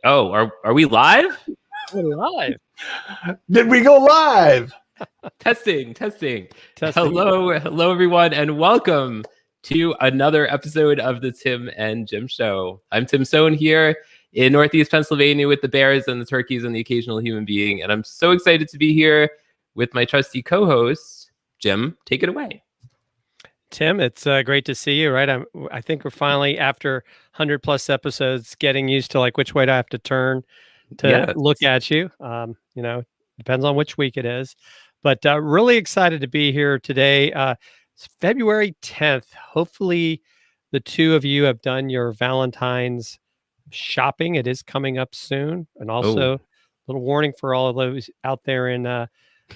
Oh, are we live? We're live. Did we go live? Testing. Hello, everyone, and welcome to another episode of the Tim and Jim Show. I'm Tim Sohn here in Northeast Pennsylvania with the bears and the turkeys and the occasional human being, and I'm so excited to be here with my trusty co-host, Jim. Take it away. Tim, it's great to see you. Right, I think we're finally, after 100+ episodes, getting used to like which way do I have to turn to look at you. Depends on which week it is, but really excited to be here today. It's February 10th. Hopefully, the two of you have done your Valentine's shopping. It is coming up soon, and also a little warning for all of those out there in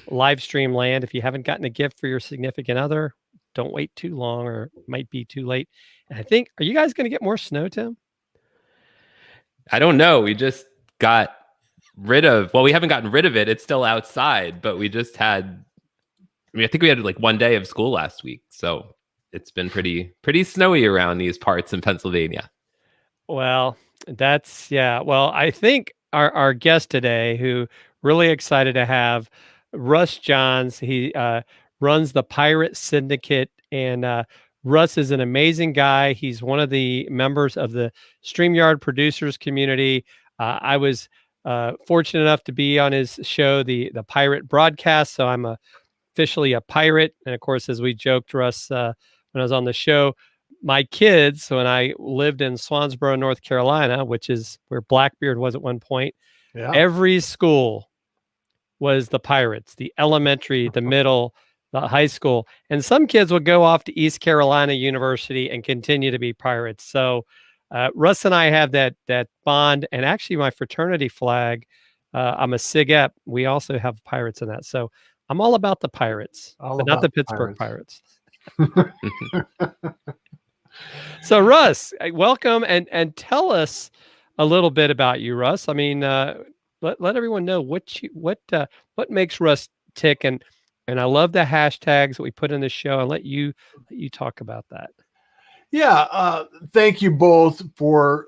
live stream land: if you haven't gotten a gift for your significant other, don't wait too long, or it might be too late. And I think, are you guys going to get more snow, Tim? I don't know. We just got rid of, we haven't gotten rid of it. It's still outside, but we just had, I think we had like one day of school last week. So it's been pretty snowy around these parts in Pennsylvania. Well, Well, I think our guest today, who really excited to have, Russ Johns. He runs the Pirate Syndicate, and Russ is an amazing guy. He's one of the members of the StreamYard producers community. I was fortunate enough to be on his show, the Pirate Broadcast, so I'm officially a pirate. And of course, as we joked, Russ, when I was on the show, my kids, when I lived in Swansboro, North Carolina, which is where Blackbeard was at one point, every school was the Pirates, the elementary, the middle, the high school, and some kids would go off to East Carolina University and continue to be Pirates. So Russ and I have that bond, and actually my fraternity flag, I'm a Sig Ep. We also have Pirates in that. So I'm all about the Pirates, but not the Pittsburgh Pirates. So Russ, welcome, and tell us a little bit about you, Russ. I mean, let everyone know what makes Russ tick, and I love the hashtags that we put in the show. I'll let you talk about that. Yeah, thank you both for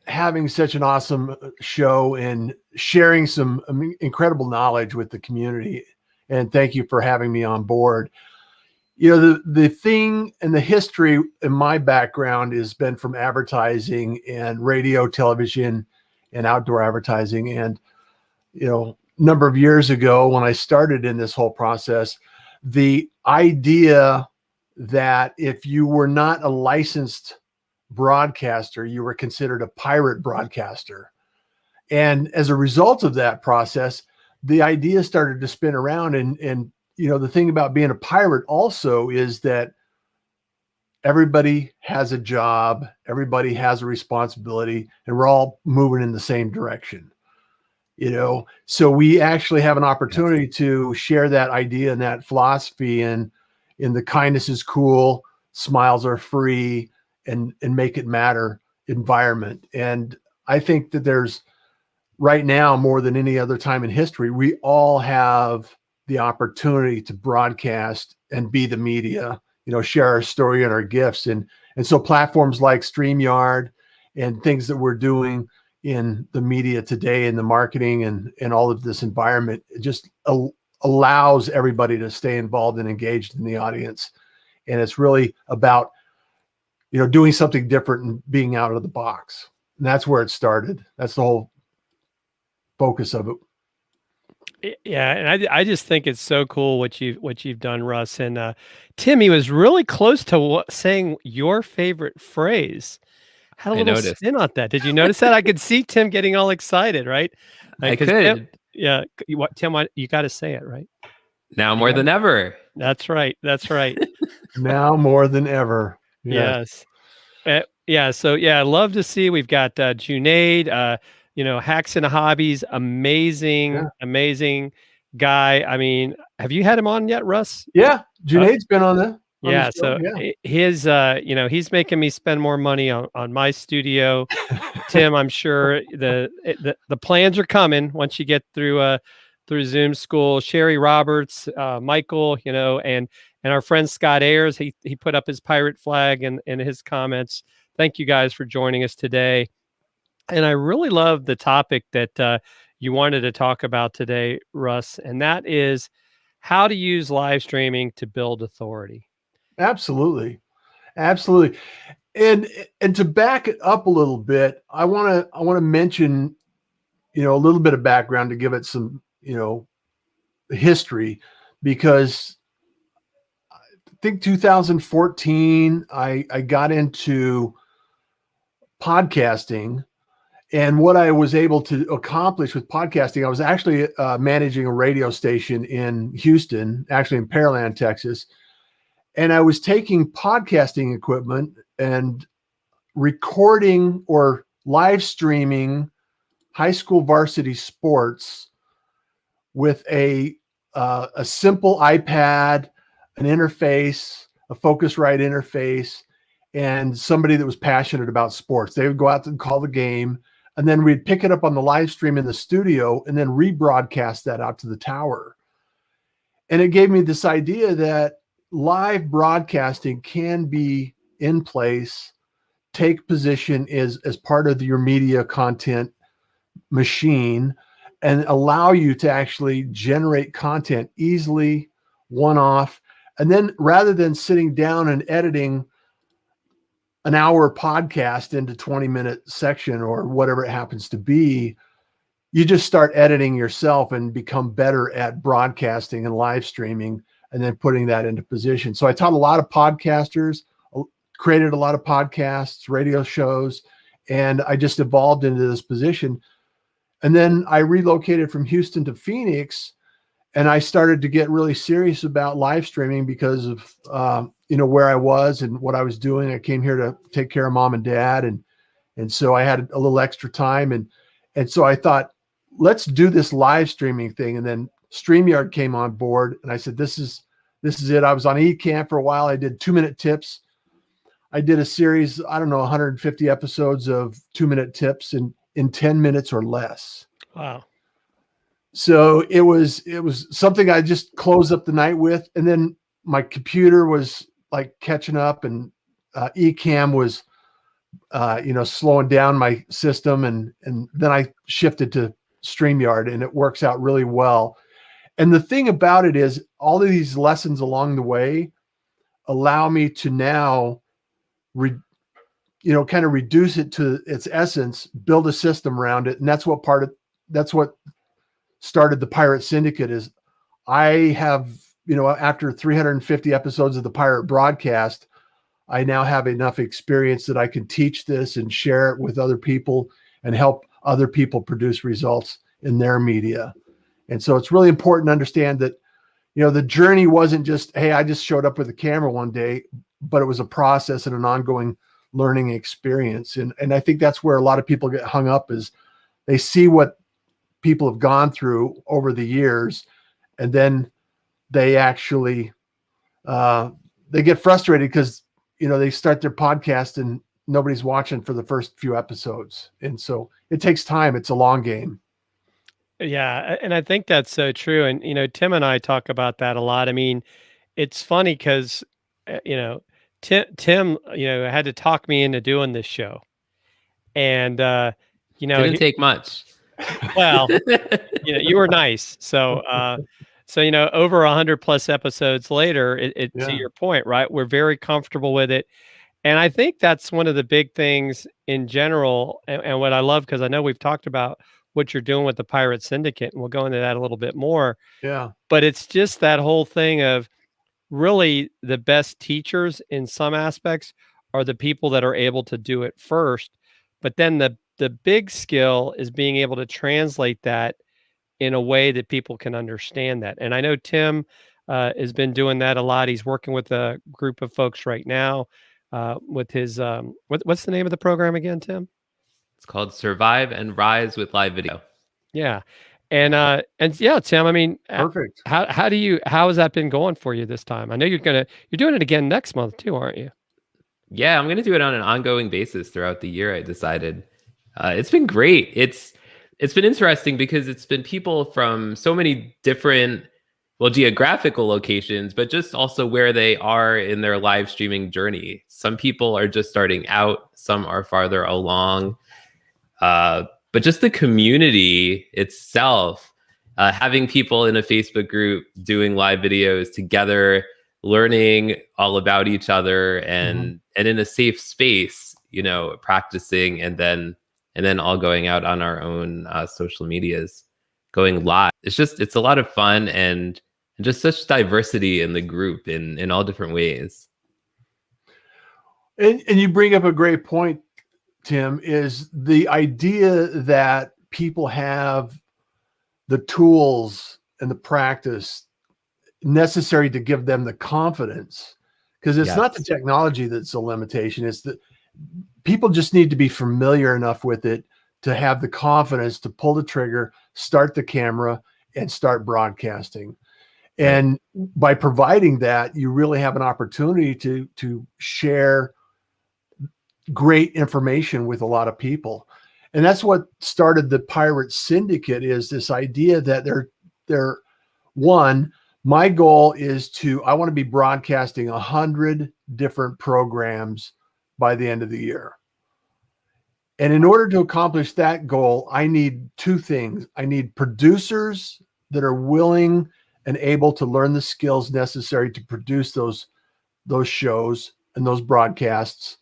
having such an awesome show and sharing some incredible knowledge with the community. And thank you for having me on board. You know, the thing and the history in my background has been from advertising and radio, television, and outdoor advertising. And, a number of years ago, when I started in this whole process, the idea that if you were not a licensed broadcaster, you were considered a pirate broadcaster. And as a result of that process, the idea started to spin around. And the thing about being a pirate also is that everybody has a job, everybody has a responsibility, and we're all moving in the same direction. So we actually have an opportunity to share that idea and that philosophy in the kindness is cool, smiles are free, and make it matter environment. And I think that there's, right now, more than any other time in history, we all have the opportunity to broadcast and be the media, share our story and our gifts. And so platforms like StreamYard and things that we're doing in the media today, in the marketing and all of this environment, it just allows everybody to stay involved and engaged in the audience. And it's really about, doing something different and being out of the box. And that's where it started. That's the whole focus of it. Yeah, and I just think it's so cool what you've done, Russ. And Timmy was really close to saying your favorite phrase. Had a little spin on that. Did you notice that? I could see Tim getting all excited, right? I could. Tim, you got to say it, right? Now more than ever. That's right. That's right. Now more than ever. Yes. So I love to see we've got Junaid, Hacks and Hobbies, amazing guy. I mean, have you had him on yet, Russ? Yeah, Junaid's been on the show. His he's making me spend more money on my studio. Tim, I'm sure the plans are coming once you get through Zoom school. Sherry Roberts, Michael, and our friend Scott Ayers, he put up his pirate flag in his comments. Thank you guys for joining us today. And I really love the topic that you wanted to talk about today, Russ, and that is how to use live streaming to build authority. Absolutely. And to back it up a little bit, I want to mention, a little bit of background to give it some, history, because I think 2014, I got into podcasting. And what I was able to accomplish with podcasting, I was actually managing a radio station in Houston, actually in Pearland, Texas. And I was taking podcasting equipment and recording or live streaming high school varsity sports with a simple iPad, an interface, a Focusrite interface, and somebody that was passionate about sports. They would go out and call the game, and then we'd pick it up on the live stream in the studio and then rebroadcast that out to the tower. And it gave me this idea that live broadcasting can be in place, take position as part of your media content machine, and allow you to actually generate content easily, one-off. And then rather than sitting down and editing an hour podcast into 20-minute section or whatever it happens to be, you just start editing yourself and become better at broadcasting and live streaming and then putting that into position. So I taught a lot of podcasters, created a lot of podcasts, radio shows, and I just evolved into this position. And then I relocated from Houston to Phoenix, and I started to get really serious about live streaming because of, where I was and what I was doing. I came here to take care of mom and dad. And so I had a little extra time. And so I thought, let's do this live streaming thing. And then StreamYard came on board, and I said, this is it. I was on eCamp for a while. I did 2-minute tips. I did a series, 150 episodes of 2-minute tips in 10 minutes or less. Wow. So it was something I just closed up the night with. And then my computer was like catching up, and eCam was, slowing down my system. And then I shifted to StreamYard, and it works out really well. And the thing about it is all of these lessons along the way allow me to now kind of reduce it to its essence, build a system around it. And that's what started the Pirate Syndicate. Is I have, after 350 episodes of the Pirate broadcast, I now have enough experience that I can teach this and share it with other people and help other people produce results in their media. And so it's really important to understand that, the journey wasn't just, hey, I just showed up with a camera one day, but it was a process and an ongoing learning experience. And I think that's where a lot of people get hung up, is they see what people have gone through over the years, and then they actually they get frustrated because they start their podcast and nobody's watching for the first few episodes. And so it takes time. It's a long game. Yeah, and I think that's so true. And Tim and I talk about that a lot. I mean, it's funny because Tim had to talk me into doing this show, and didn't take much. Well, you were nice. So So, over 100+ episodes later, to Yeah. your point, right? We're very comfortable with it. And I think that's one of the big things in general. And what I love, because I know we've talked about what you're doing with the Pirate Syndicate, and we'll go into that a little bit more. Yeah. But it's just that whole thing of really the best teachers in some aspects are the people that are able to do it first. But then the big skill is being able to translate that in a way that people can understand that. And I know Tim has been doing that a lot. He's working with a group of folks right now with his what's the name of the program again, Tim? It's called Survive and Rise with Live Video. Yeah, and yeah, Tim. I mean, Perfect. how has that been going for you this time? I know you're doing it again next month too, aren't you? Yeah, I'm going to do it on an ongoing basis throughout the year. I decided it's been great. It's been interesting because it's been people from so many different, well, geographical locations, but just also where they are in their live streaming journey. Some people are just starting out, some are farther along. But just the community itself, having people in a Facebook group doing live videos together, learning all about each other, and in a safe space, practicing, and then all going out on our own social medias, going live. It's a lot of fun, and just such diversity in the group in all different ways. And you bring up a great point, Tim, is the idea that people have the tools and the practice necessary to give them the confidence, because it's not the technology that's a limitation. It's that people just need to be familiar enough with it to have the confidence to pull the trigger, start the camera, and start broadcasting. And by providing that, you really have an opportunity to share great information with a lot of people. And that's what started the Pirate Syndicate, is this idea that they're one, my goal is I want to be broadcasting 100 different programs by the end of the year. And in order to accomplish that goal, I need two things. I need producers that are willing and able to learn the skills necessary to produce those shows and those broadcasts.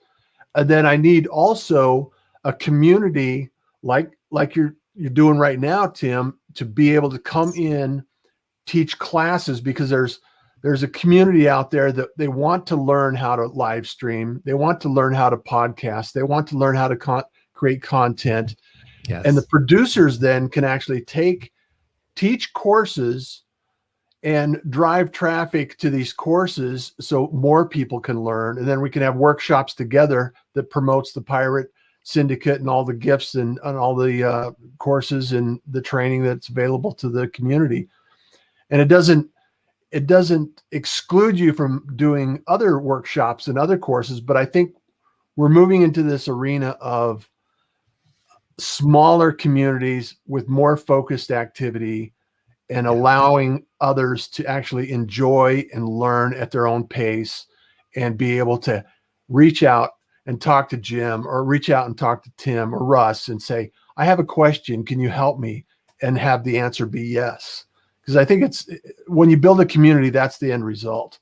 And then I need also a community like you're doing right now, Tim, to be able to come in, teach classes, because there's a community out there that they want to learn how to live stream. They want to learn how to podcast. They want to learn how to create content. Yes. And the producers then can actually teach courses and drive traffic to these courses so more people can learn. And then we can have workshops together that promotes the Pirate Syndicate and all the gifts and all the courses and the training that's available to the community. And it doesn't exclude you from doing other workshops and other courses, but I think we're moving into this arena of smaller communities with more focused activity and allowing others to actually enjoy and learn at their own pace, and be able to reach out and talk to Jim, or reach out and talk to Tim or Russ and say, I have a question, can you help me? And have the answer be yes. Because I think it's, when you build a community, that's the end result.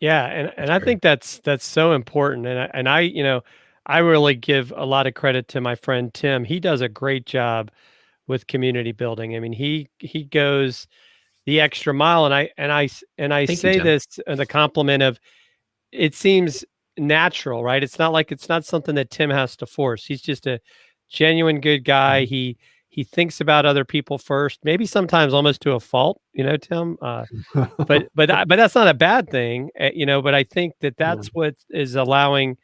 Yeah, and I think that's so important. And I really give a lot of credit to my friend Tim. He does a great job with community building. I mean, he goes the extra mile, and I say this in the compliment of, it seems natural, right? It's not something that Tim has to force. He's just a genuine good guy. He thinks about other people first, maybe sometimes almost to a fault, Tim. But that's not a bad thing, But I think that's what is allowing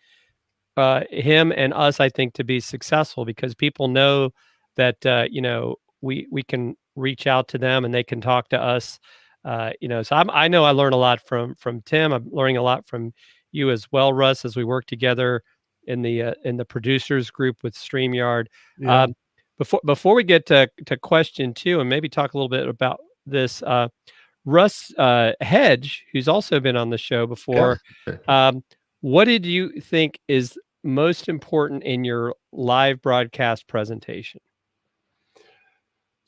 him and us, I think, to be successful, because people know that we can reach out to them and they can talk to us. So I know I learn a lot from Tim. I'm learning a lot from you as well, Russ, as we work together in the producers group with StreamYard. Yeah. Before we get to question 2, and maybe talk a little bit about this, Russ Hedge, who's also been on the show before, what did you think is most important in your live broadcast presentation?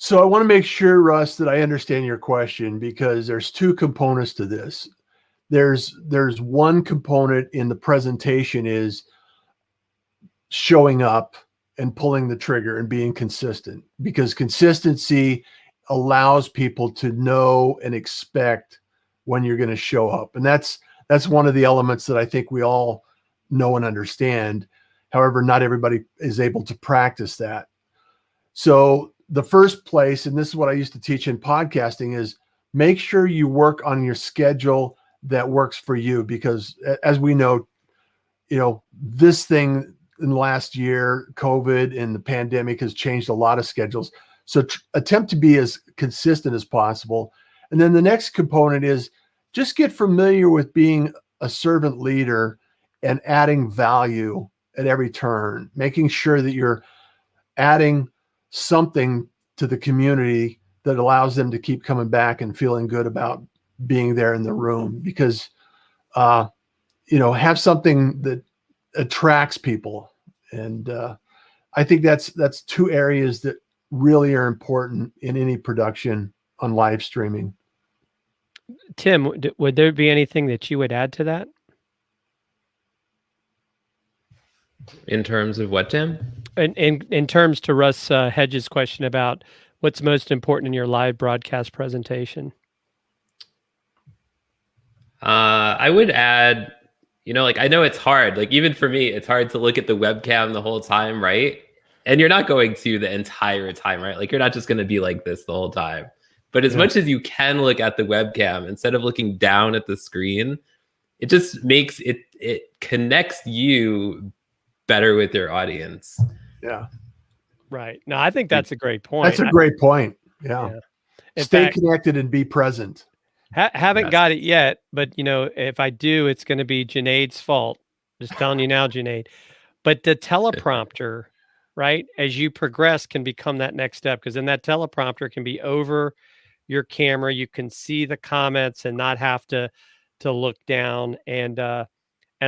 So I want to make sure, Russ, that I understand your question, because there's two components to this. There's one component in the presentation is showing up and pulling the trigger and being consistent, because consistency allows people to know and expect when you're going to show up. And that's one of the elements that I think we all know and understand. However, not everybody is able to practice that. So the first place, and this is what I used to teach in podcasting, is make sure you work on your schedule that works for you. Because as we know, this thing in the last year, COVID and the pandemic, has changed a lot of schedules. So attempt to be as consistent as possible. And then the next component is just get familiar with being a servant leader and adding value at every turn, making sure that you're adding something to the community that allows them to keep coming back and feeling good about being there in the room. Because, have something that attracts people. And I think that's two areas that really are important in any production on live streaming. Tim, would there be anything that you would add to that? In terms of what, Tim? In terms to Russ Hedges' question about what's most important in your live broadcast presentation. I would add, I know it's hard. Like, even for me, it's hard to look at the webcam the whole time, right? And you're not going to the entire time, right? Like, you're not just going to be like this the whole time. But as much as you can look at the webcam, instead of looking down at the screen, it just makes it connects you better with your audience. Yeah. Right. No, I think that's a great point. That's a great point. Yeah. Stay connected and be present. Haven't got it yet, but if I do, it's going to be Junaid's fault. Just telling you now, Junaid. But the teleprompter, right, as you progress, can become that next step, because then that teleprompter can be over your camera. You can see the comments and not have to look down. And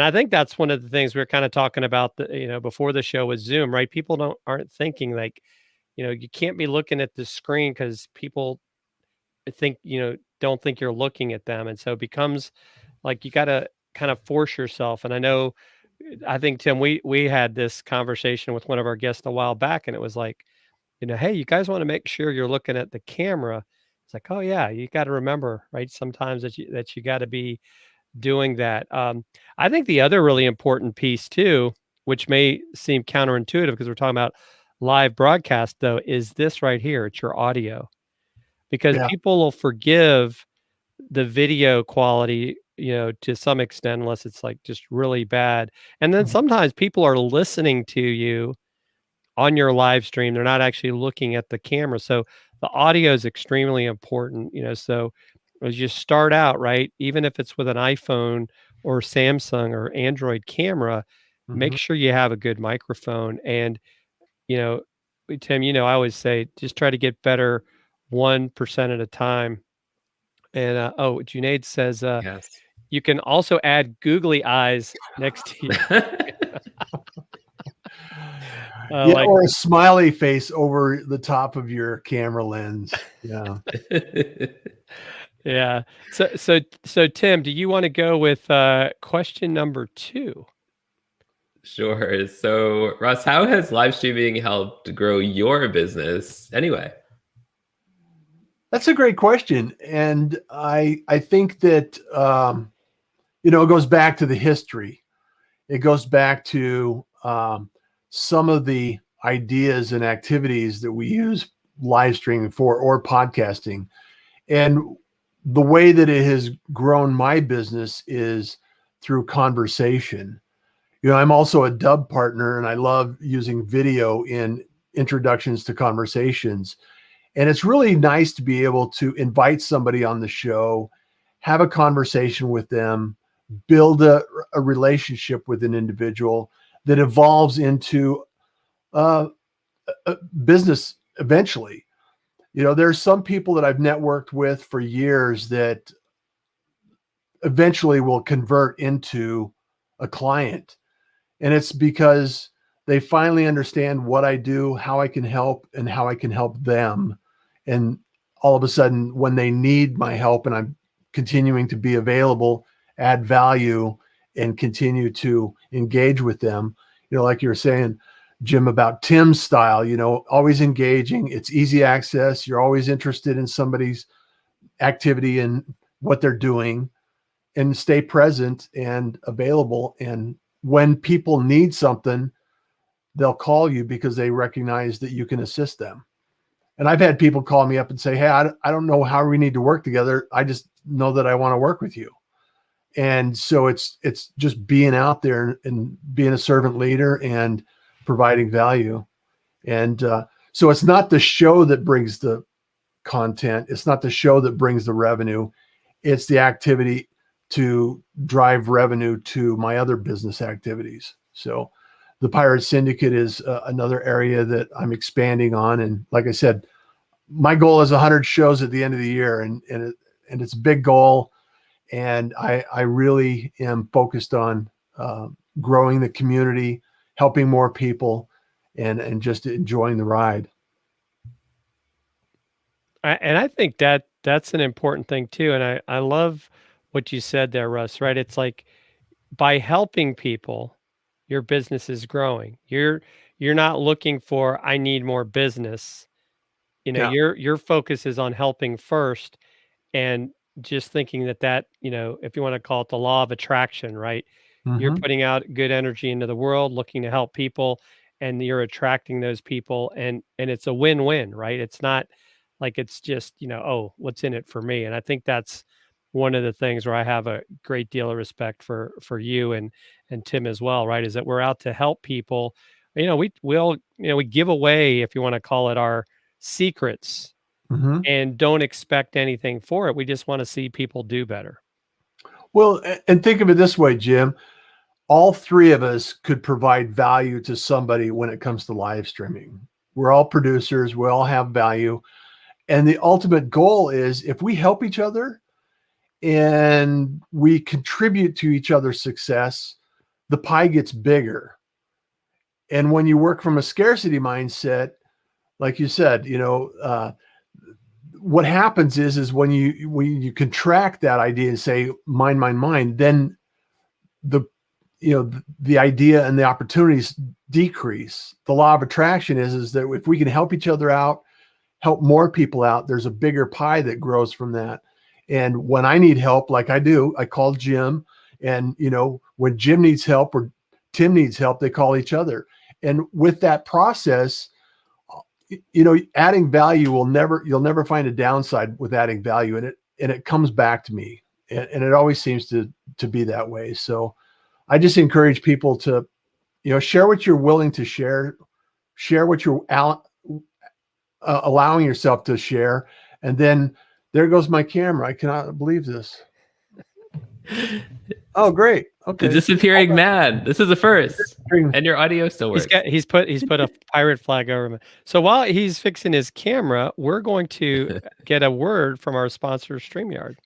I think that's one of the things we were kind of talking about, before the show with Zoom, right? People aren't thinking like, you can't be looking at the screen because people think, don't think you're looking at them. And so it becomes like you got to kind of force yourself. And I think, Tim, we had this conversation with one of our guests a while back, and it was like, hey, you guys want to make sure you're looking at the camera. It's like, oh yeah, you got to remember, right? Sometimes that you got to be doing that. I think the other really important piece too, which may seem counterintuitive because we're talking about live broadcast, though, is this right here. It's your audio, because people will forgive the video quality, to some extent, unless it's like just really bad. And then sometimes people are listening to you on your live stream. They're not actually looking at the camera. So the audio is extremely important, so as you start out, right, even if it's with an iPhone or Samsung or Android camera, make sure you have a good microphone. And, Tim, I always say, just try to get better 1% at a time. And, Junaid says, yes, you can also add googly eyes next to you. Or a smiley face over the top of your camera lens. Yeah. Yeah. So Tim, do you want to go with question number 2? Sure. So, Russ, how has live streaming helped grow your business anyway? That's a great question. And I think that, it goes back to the history. It goes back to some of the ideas and activities that we use live streaming for, or podcasting. And the way that it has grown my business is through conversation. I'm also a dub partner, and I love using video in introductions to conversations. And it's really nice to be able to invite somebody on the show, have a conversation with them, build a relationship with an individual that evolves into a business eventually. There's some people that I've networked with for years that eventually will convert into a client. And it's because they finally understand what I do, how I can help, and how I can help them. And all of a sudden, when they need my help and I'm continuing to be available, add value, and continue to engage with them, like you were saying, Jim, about Tim's style, always engaging. It's easy access. You're always interested in somebody's activity and what they're doing, and stay present and available. And when people need something, they'll call you because they recognize that you can assist them. And I've had people call me up and say, hey, I don't know how we need to work together. I just know that I want to work with you. And so it's just being out there and being a servant leader and providing value. And so it's not the show that brings the content. It's not the show that brings the revenue. It's the activity to drive revenue to my other business activities. So the Pirate Syndicate is another area that I'm expanding on. And like I said, my goal is 100 shows at the end of the year, and it's a big goal. And I really am focused on growing the community, helping more people, and just enjoying the ride. And I think that's an important thing too. And I love what you said there, Russ, right? It's like by helping people, your business is growing. You're not looking for, I need more business. Yeah. Your focus is on helping first, and just thinking that, if you want to call it the law of attraction, right? You're Mhm. putting out good energy into the world, looking to help people, and you're attracting those people, and it's a win-win, right? It's not like it's just, oh, what's in it for me? And I think that's one of the things where I have a great deal of respect for you and Tim as well, right? Is that we're out to help people. We give away, if you want to call it, our secrets, Mhm. and don't expect anything for it. We just want to see people do better. Well, and think of it this way, Jim. All three of us could provide value to somebody when it comes to live streaming. We're all producers. We all have value. And the ultimate goal is, if we help each other and we contribute to each other's success, the pie gets bigger. And when you work from a scarcity mindset, like you said, what happens is when you contract that idea and say mine, then the idea and the opportunities decrease. The law of attraction is that if we can help each other out, help more people out, there's a bigger pie that grows from that. And when I need help, like I do, I call Jim. And when Jim needs help or Tim needs help, they call each other. And with that process, adding value you'll never find a downside with adding value, and it comes back to me, and it always seems to be that way. So I just encourage people to, share what you're willing to share what you're allowing yourself to share. And then there goes my camera. I cannot believe this. Oh, great. Okay. The disappearing man. This is a first. And your audio still works. He's put a pirate flag over him. So while he's fixing his camera, we're going to get a word from our sponsor, StreamYard.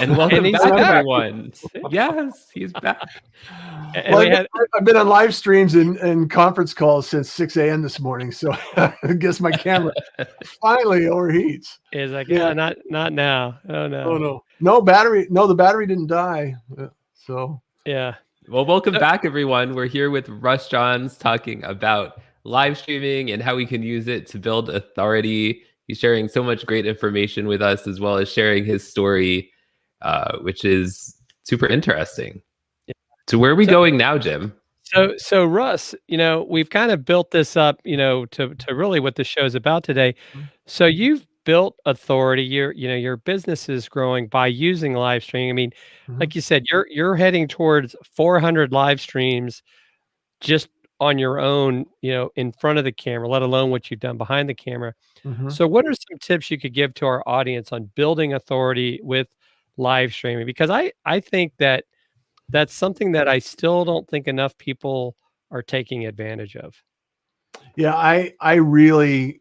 And welcome back, everyone. Yes, he's back. Well, I've been on live streams and conference calls since 6 a.m. this morning, so I guess my camera finally overheats. Is like, yeah, not now. Oh no. No battery. No, the battery didn't die. So yeah. Well, welcome back, everyone. We're here with Russ Johns talking about live streaming and how we can use it to build authority. He's sharing so much great information with us, as well as sharing his story, which is super interesting. Yeah. So where are we going now, Jim? So Russ, we've kind of built this up, to really what the show's about today. So you've built authority. Your business is growing by using live streaming. I mean, like you said, you're heading towards 400 live streams just on your own, in front of the camera, let alone what you've done behind the camera. So what are some tips you could give to our audience on building authority with live streaming? Because I think that's something that I still don't think enough people are taking advantage of. Yeah, I really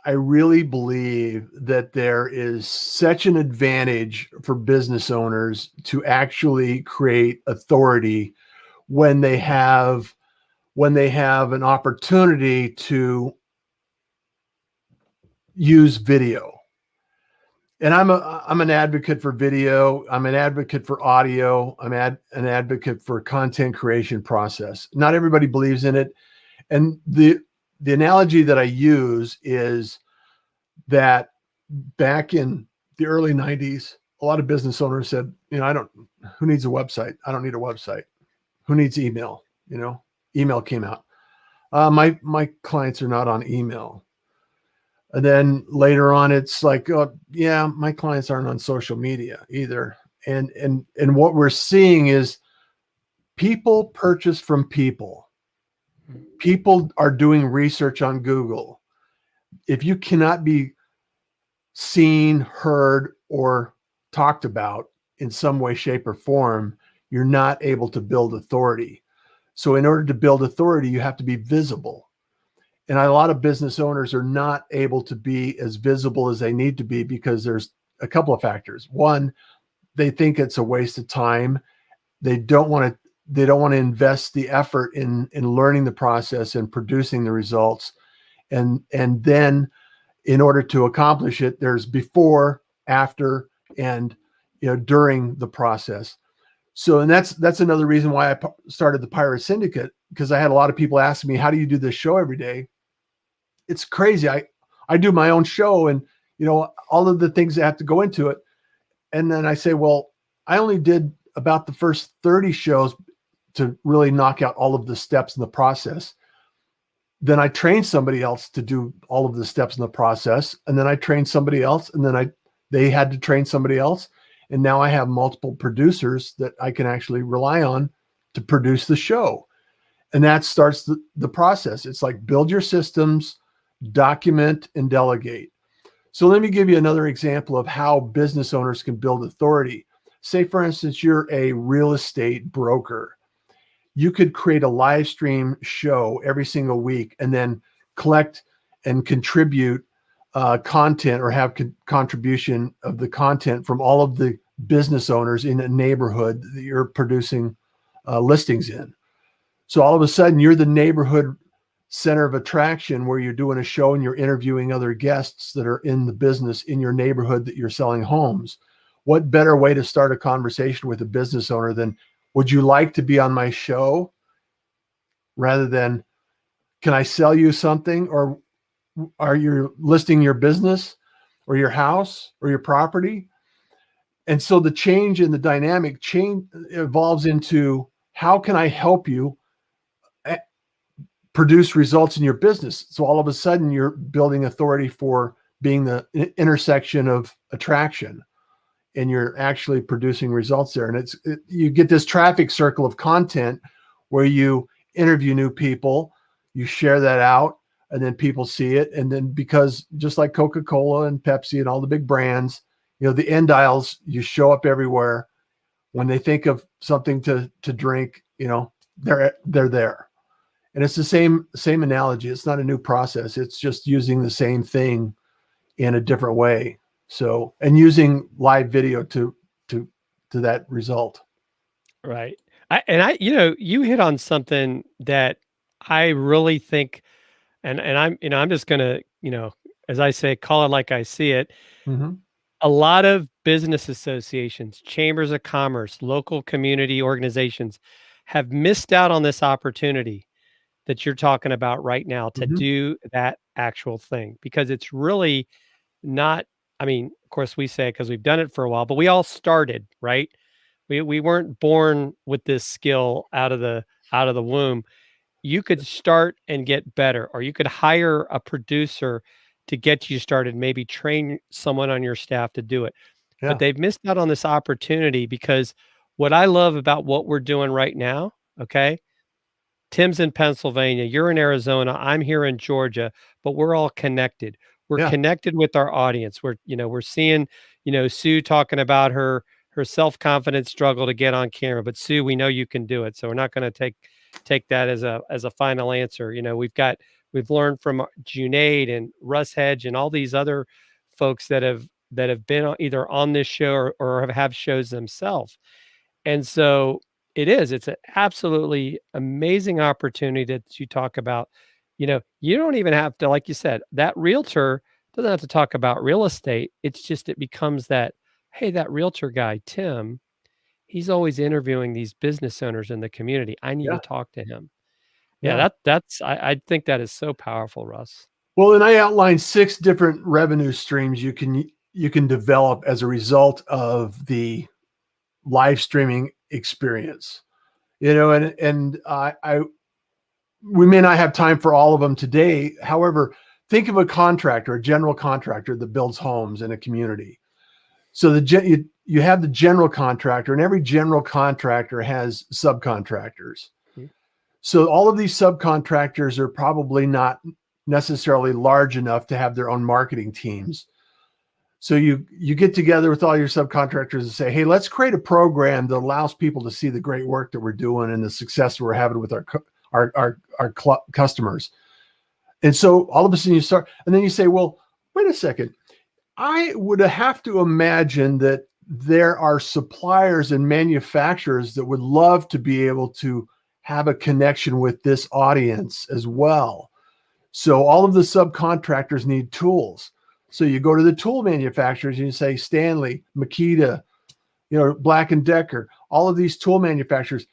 believe that there is such an advantage for business owners to actually create authority when they have an opportunity to use video. And I'm an advocate for video. I'm an advocate for audio. I'm an advocate for content creation process. Not everybody believes in it. And the analogy that I use is that back in the early 90s, a lot of business owners said, who needs a website? I don't need a website. Who needs email? Email came out. My clients are not on email. And then later on, it's like, oh, yeah, my clients aren't on social media either. And what we're seeing is people purchase from people. People are doing research on Google. If you cannot be seen, heard, or talked about in some way, shape, or form, you're not able to build authority. So in order to build authority, you have to be visible. And a lot of business owners are not able to be as visible as they need to be because there's a couple of factors. One, they think it's a waste of time. They don't want to invest the effort in learning the process and producing the results. And then in order to accomplish it, there's before, after, and during the process. So, and that's another reason why I started the Pirate Syndicate, because I had a lot of people asking me, how do you do this show every day? It's crazy. I do my own show and, all of the things that have to go into it. And then I say, well, I only did about the first 30 shows to really knock out all of the steps in the process. Then I trained somebody else to do all of the steps in the process. And then I trained somebody else, and then they had to train somebody else. And now I have multiple producers that I can actually rely on to produce the show. And that starts the process. It's like build your systems, document, and delegate. So let me give you another example of how business owners can build authority. Say, for instance, you're a real estate broker. You could create a live stream show every single week and then collect and contribute content, or have contribution of the content from all of the business owners in a neighborhood that you're producing listings in. So all of a sudden you're the neighborhood center of attraction where you're doing a show and you're interviewing other guests that are in the business in your neighborhood that you're selling homes. What better way to start a conversation with a business owner than, would you like to be on my show? Rather than, can I sell you something? Or are you listing your business or your house or your property? And so the change in the dynamic evolves into, how can I help you produce results in your business? So all of a sudden you're building authority for being the intersection of attraction, and you're actually producing results there. And you get this traffic circle of content where you interview new people, you share that out, and then people see it. And then, because just like Coca-Cola and Pepsi and all the big brands, the end dials, you show up everywhere. When they think of something to drink, they're there. And it's the same analogy. It's not a new process. It's just using the same thing in a different way. So, and using live video to that result. Right. You hit on something that I really think, and I'm just going to, as I say, call it like I see it. Mm-hmm. A lot of business associations, chambers of commerce, local community organizations have missed out on this opportunity that you're talking about right now to do that actual thing, because it's really not, of course we say it because we've done it for a while, but we all started, right? We weren't born with this skill out of the womb. You could start and get better, or you could hire a producer to get you started, maybe train someone on your staff to do it. Yeah. But they've missed out on this opportunity, because what I love about what we're doing right now, okay? Tim's in Pennsylvania, you're in Arizona, I'm here in Georgia, but we're all connected. We're connected with our audience. We're seeing, Sue talking about her self-confidence struggle to get on camera, but Sue, we know you can do it. So we're not going to take take that as a final answer. We've learned from Junaid and Russ Hedge and all these other folks that have been either on this show or have shows themselves. And so it's an absolutely amazing opportunity that you talk about. You don't even have to, like you said, that realtor doesn't have to talk about real estate. It's just, it becomes that, hey, that realtor guy, Tim, he's always interviewing these business owners in the community. I need to talk to him. Yeah, I think that is so powerful, Russ. Well, and I outlined 6 different revenue streams you can develop as a result of the live streaming experience. And we may not have time for all of them today. However, think of a contractor, a general contractor that builds homes in a community. So you have the general contractor, and every general contractor has subcontractors. Mm-hmm. So all of these subcontractors are probably not necessarily large enough to have their own marketing teams. So you get together with all your subcontractors and say, hey, let's create a program that allows people to see the great work that we're doing and the success we're having with our customers. And so all of a sudden you start, and then you say, well, wait a second. I would have to imagine that there are suppliers and manufacturers that would love to be able to have a connection with this audience as well. So all of the subcontractors need tools. So you go to the tool manufacturers and you say, Stanley, Makita, Black & Decker, all of these tool manufacturers.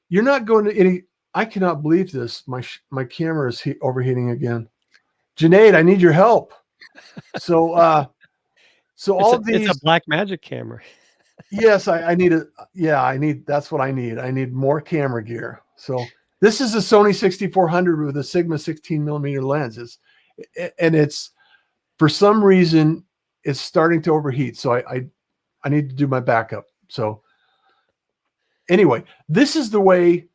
You're not going to any, I cannot believe this. My camera is overheating again. Junaid, I need your help. So all of these. It's a Black Magic camera. Yes, I need that's what I need. I need more camera gear. So this is a Sony 6400 with a Sigma 16mm lens. It's for some reason it's starting to overheat. So I need to do my backup. So anyway, this is the way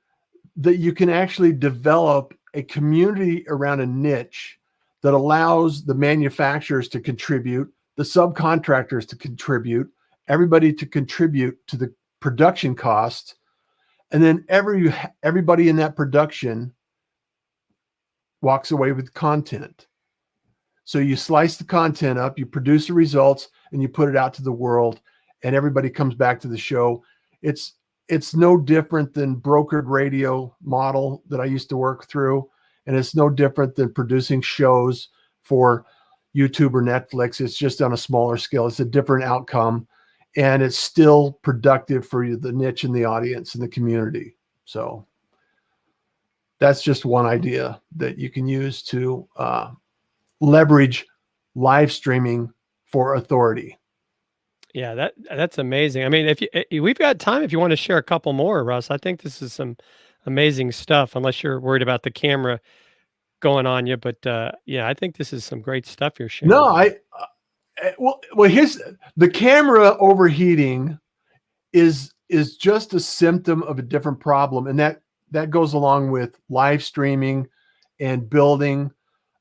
that you can actually develop a community around a niche that allows the manufacturers to contribute, the subcontractors to contribute, everybody to contribute to the production cost. And then everybody in that production walks away with content. So you slice the content up, you produce the results, and you put it out to the world, and everybody comes back to the show. It's no different than brokered radio model that I used to work through. And it's no different than producing shows for YouTube or Netflix. It's just on a smaller scale. It's a different outcome, and it's still productive for the niche and the audience and the community. So that's just one idea that you can use to leverage live streaming for authority. Yeah, that's amazing. I mean, if we've got time, if you want to share a couple more, Russ, I think this is some amazing stuff, unless you're worried about the camera going on you. But I think this is some great stuff you're sharing. No, well, here's the camera overheating is just a symptom of a different problem. And that goes along with live streaming and building,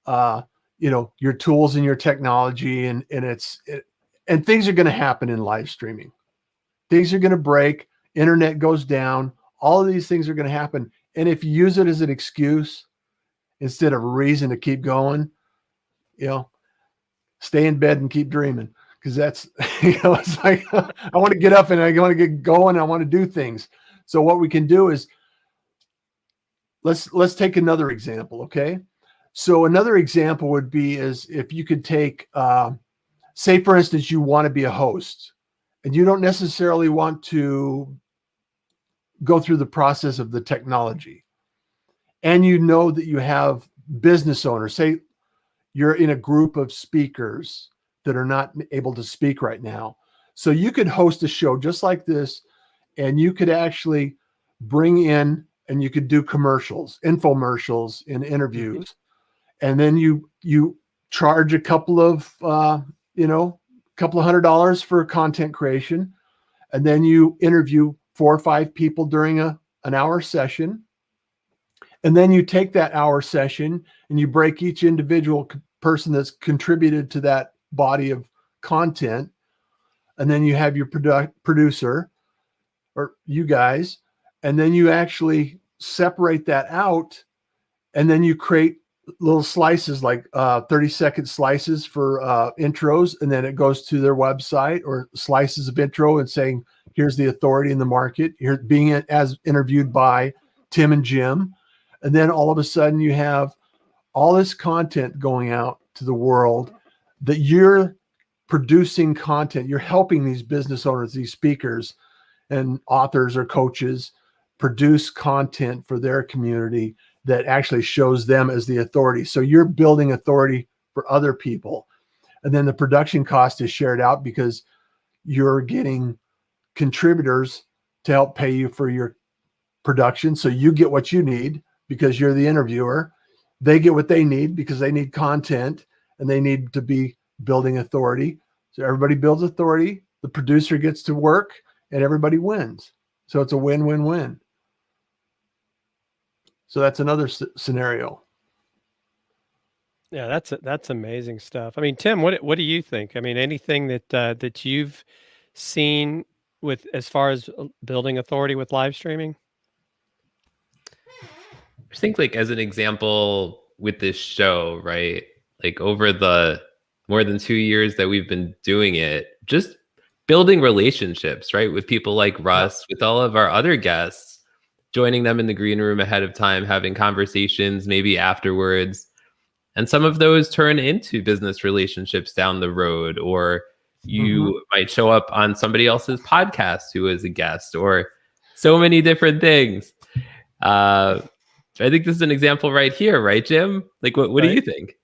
your tools and your technology. And things are going to happen in live streaming. Things are going to break. Internet goes down. All of these things are going to happen. And if you use it as an excuse instead of a reason to keep going, stay in bed and keep dreaming. Because that's, it's like, I want to get up and I want to get going. I want to do things. So what we can do is let's take another example. Okay. So another example would be is if you could take, say for instance, you want to be a host and you don't necessarily want to go through the process of the technology. And you know that you have business owners, say you're in a group of speakers that are not able to speak right now. So you could host a show just like this, and you could actually bring in and you could do commercials, infomercials and interviews. And then you charge a couple of $100 for content creation. And then you interview 4 or 5 people during an hour session. And then you take that hour session and you break each individual person that's contributed to that body of content. And then you have your producer or you guys, and then you actually separate that out, and then you create little slices, like 30-second slices for intros, and then it goes to their website, or slices of intro and saying, here's the authority in the market, here being as interviewed by Tim and Jim. And then all of a sudden you have all this content going out to the world, that you're producing content. You're helping these business owners, these speakers and authors or coaches produce content for their community that actually shows them as the authority. So you're building authority for other people. And then the production cost is shared out because you're getting contributors to help pay you for your production. So you get what you need because you're the interviewer. They get what they need because they need content and they need to be building authority. So everybody builds authority, the producer gets to work, and everybody wins. So it's a win-win-win. So that's another scenario. Yeah, that's amazing stuff. I mean, Tim, what do you think? I mean, anything that you've seen with as far as building authority with live streaming? I think, like, as an example with this show, right? Like, over the more than 2 years that we've been doing it, just building relationships, right? With people like Russ, with all of our other guests, joining them in the green room ahead of time, having conversations, maybe afterwards. And some of those turn into business relationships down the road, or you might show up on somebody else's podcast who is a guest, or so many different things. I think this is an example right here, right, Jim? Like, what do you think?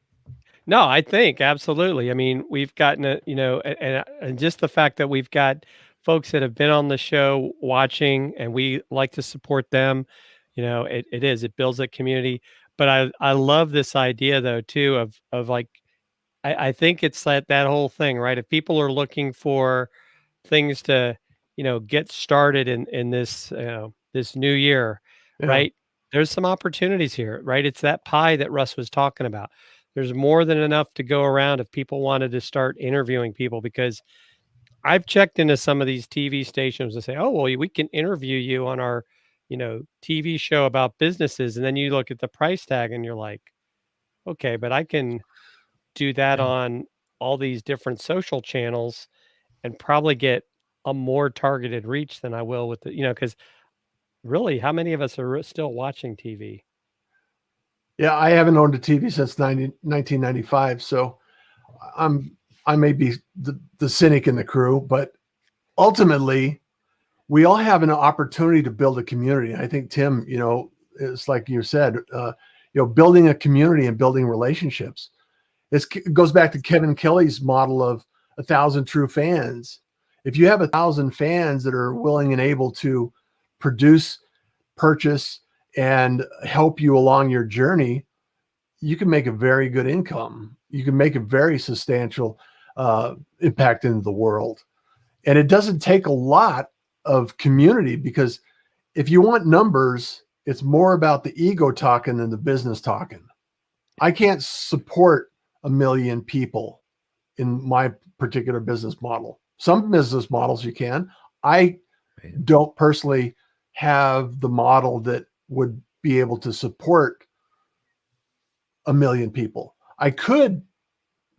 No, I think absolutely. I mean, we've gotten and just the fact that we've got folks that have been on the show watching, and we like to support them. It builds a community. But I love this idea though too of like, I think it's that whole thing, right? If people are looking for things to, get started in this, this new year, right? There's some opportunities here, right? It's that pie that Russ was talking about. There's more than enough to go around if people wanted to start interviewing people, because I've checked into some of these TV stations and say, oh, well, we can interview you on our, TV show about businesses. And then you look at the price tag and you're like, okay, but I can do that on all these different social channels and probably get a more targeted reach than I will with the, because really, how many of us are still watching TV? Yeah, I haven't owned a TV since 1995, so I may be the cynic in the crew, but ultimately, we all have an opportunity to build a community. I think, Tim, it's like you said, building a community and building relationships. It goes back to Kevin Kelly's model of 1,000 true fans. If you have 1,000 fans that are willing and able to produce, purchase, and help you along your journey, you can make a very good income. You can make a very substantial impact into the world. And it doesn't take a lot of community, because if you want numbers, it's more about the ego talking than the business talking. I can't support 1 million people in my particular business model. Some business models you can. I don't personally have the model that would be able to support 1 million people. I could.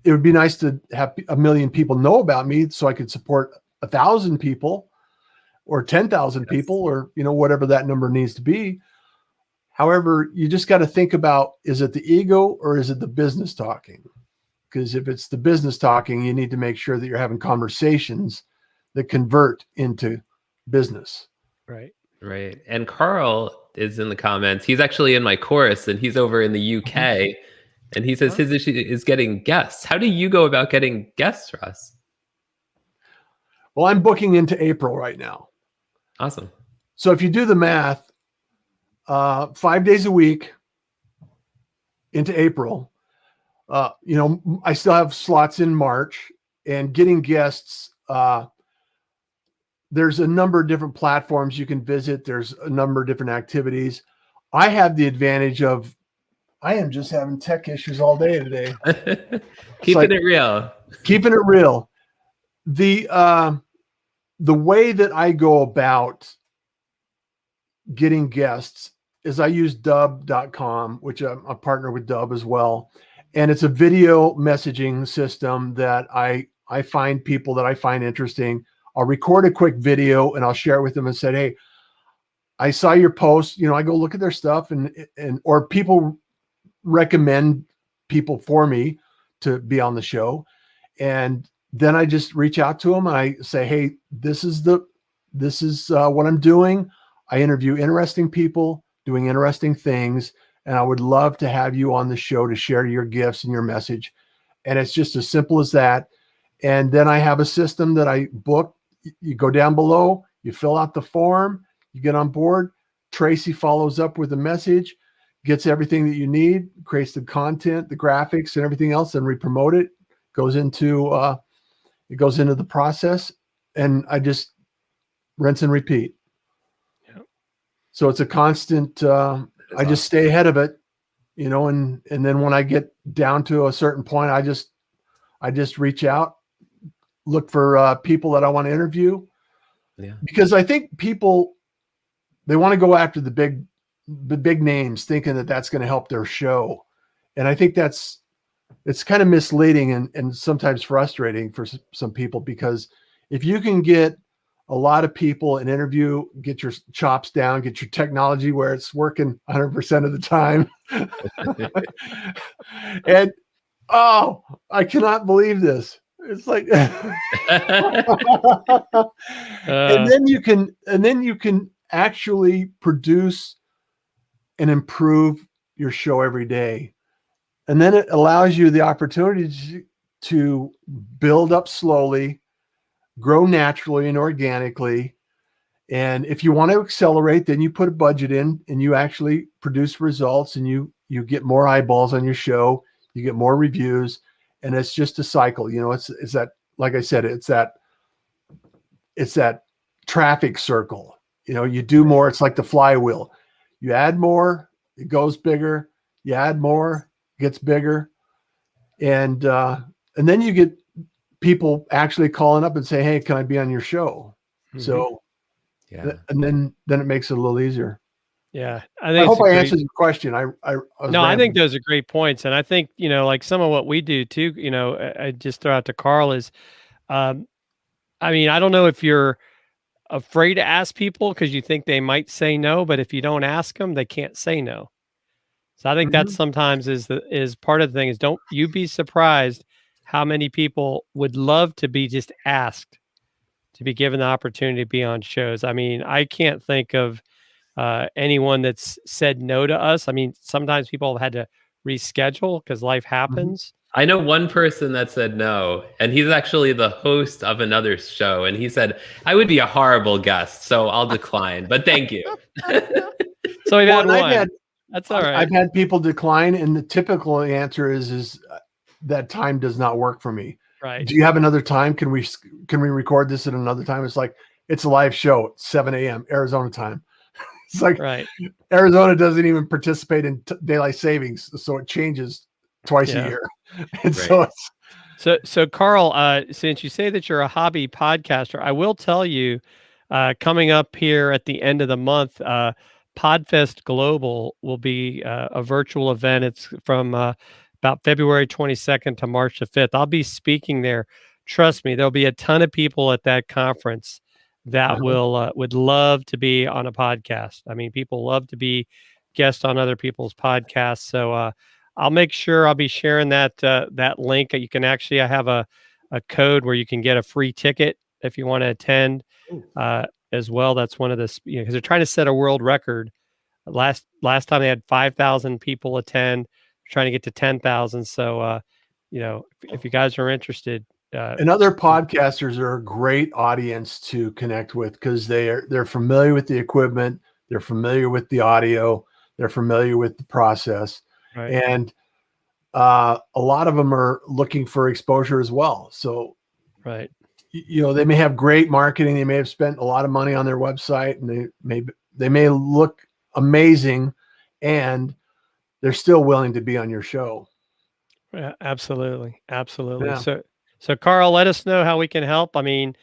It would be nice to have 1 million people know about me so I could support 1,000 people or 10,000 people, or whatever that number needs to be. However, you just got to think about, is it the ego or is it the business talking? Because if it's the business talking, you need to make sure that you're having conversations that convert into business. Right. Right. And Carl is in the comments. He's actually in my course, and he's over in the UK. And he says his issue is getting guests. How do you go about getting guests, Russ? Well, I'm booking into April right now. Awesome. So if you do the math, 5 days a week into April, I still have slots in March, and getting guests. There's a number of different platforms you can visit. There's a number of different activities. I have the advantage of, I am just having tech issues all day today. Keeping it real. Keeping it real. The way that I go about getting guests is I use dub.com, which I'm a partner with Dub as well. And it's a video messaging system that I find people that I find interesting. I'll record a quick video and I'll share it with them and say, hey, I saw your post. I go look at their stuff or people recommend people for me to be on the show. And then I just reach out to them and I say, hey, this is what I'm doing. I interview interesting people doing interesting things. And I would love to have you on the show to share your gifts and your message. And it's just as simple as that. And then I have a system that I book. You go down below, you fill out the form, you get on board. Tracy follows up with a message, gets everything that you need, creates the content, the graphics and everything else, and we promote it. Goes into the process, and I just rinse and repeat. Yeah. So it's a constant, I just stay ahead of it, and then when I get down to a certain point, I just reach out, look for people that I want to interview. Yeah. Because I think people, they want to go after the big names thinking that that's going to help their show. And I think it's kind of misleading and sometimes frustrating for some people, because if you can get a lot of people an interview, get your chops down, get your technology where it's working 100% of the time. And I cannot believe this. It's like, and then you can actually produce and improve your show every day. And then it allows you the opportunity to build up slowly, grow naturally and organically. And if you want to accelerate, then you put a budget in and you actually produce results, and you get more eyeballs on your show, you get more reviews, and it's just a cycle. It's that, like I said, it's that traffic circle. You do more, it's like the flywheel. You add more, it goes bigger. You add more, gets bigger, and then you get people actually calling up and say, hey, can I be on your show? Mm-hmm. So yeah, and then it makes it a little easier. Yeah, I hope I answered your question. I think those are great points, and I think like some of what we do too. I just throw out to Carl is, I don't know if you're afraid to ask people because you think they might say no, but if you don't ask them, they can't say no. So I think that sometimes is part of the thing is, don't you be surprised how many people would love to be just asked to be given the opportunity to be on shows. I can't think of anyone that's said no to us. Sometimes people have had to reschedule because life happens. I know one person that said no, and he's actually the host of another show. And he said, I would be a horrible guest, so I'll decline, but thank you. So we've had one. That's all right. I've had people decline, and the typical answer is that time does not work for me. Right. Do you have another time? Can we record this at another time? It's like, it's a live show at 7 a.m. Arizona time. It's like, right. Arizona doesn't even participate in daylight savings, so it changes twice a year. And right. So Carl, since you say that you're a hobby podcaster, I will tell you, coming up here at the end of the month, Podfest Global will be a virtual event. It's from about February 22nd to March the 5th. I'll be speaking there. Trust me, there'll be a ton of people at that conference that would love to be on a podcast. People love to be guests on other people's podcasts. So I'll make sure I'll be sharing that link. You can actually, I have a code where you can get a free ticket if you want to attend as well. That's one of the, because they're trying to set a world record. Last time they had 5,000 people attend, trying to get to 10,000. So, if you guys are interested. And other podcasters are a great audience to connect with, because they're familiar with the equipment, they're familiar with the audio, they're familiar with the process. Right. And a lot of them are looking for exposure as well. So, right. They may have great marketing. They may have spent a lot of money on their website, and they may look amazing, and they're still willing to be on your show. Yeah, absolutely. Yeah. So Carl, let us know how we can help. I'm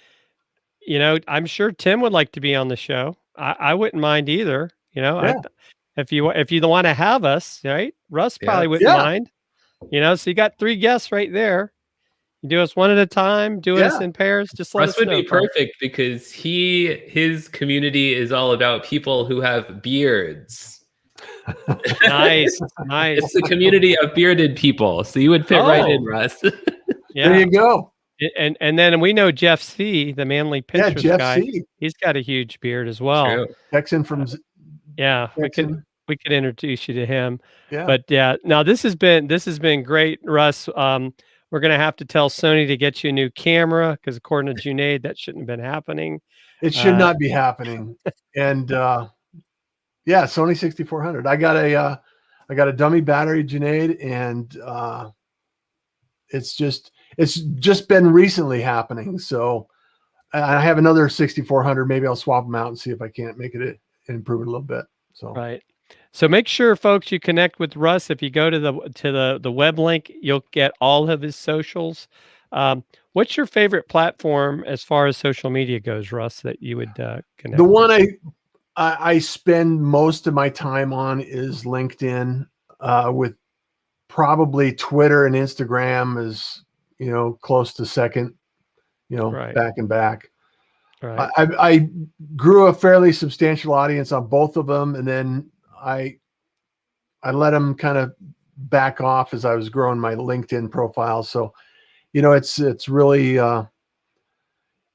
sure Tim would like to be on the show. I wouldn't mind either. if you want to have us, right? Russ probably wouldn't Yeah. mind. So you got 3 guests right there. You do us one at a time, do us in pairs. Just let Russ us would know. be perfect because his community is all about people who have beards. Nice. It's the community of bearded people, so you would fit right in, Russ. Yeah. There you go. And then we know Jeff C., the Manly Pinterest Jeff guy. C. He's got a huge beard as well. True. Texan from Texan. We could introduce you to him. Yeah. But now this has been great, Russ. We're gonna have to tell Sony to get you a new camera because according to Junaid, that shouldn't have been happening. It should not be happening. And Sony 6400. I got a dummy battery, Junaid, and it's just been recently happening. So I have another 6400. Maybe I'll swap them out and see if I can't make it improve it a little bit. So right. So make sure, folks, you connect with Russ. If you go to the web link, you'll get all of his socials. What's your favorite platform as far as social media goes, Russ, that you would connect? The one I spend most of my time on is LinkedIn, with probably Twitter and Instagram is, close to second, Right. back and back. Right. I grew a fairly substantial audience on both of them, and then I let them kind of back off as I was growing my LinkedIn profile. So, it's really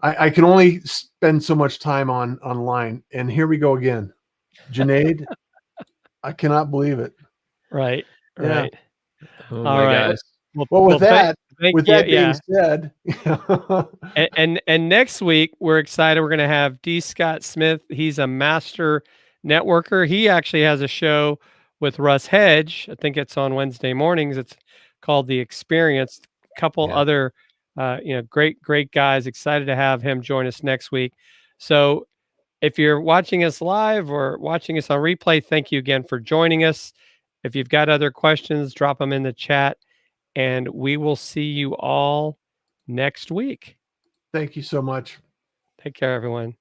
I can only spend so much time online. And here we go again, Junaid. I cannot believe it. Right. Yeah. Right. Oh All my right. gosh. Well, with that being yeah. said, and next week we're excited. We're going to have D. Scott Smith. He's a master networker. He actually has a show with Russ Hedge. I think it's on Wednesday mornings. It's called The Experience. A couple other, great guys. Excited to have him join us next week. So if you're watching us live or watching us on replay, thank you again for joining us. If you've got other questions, drop them in the chat. And we will see you all next week. thank you so much. Take care, everyone.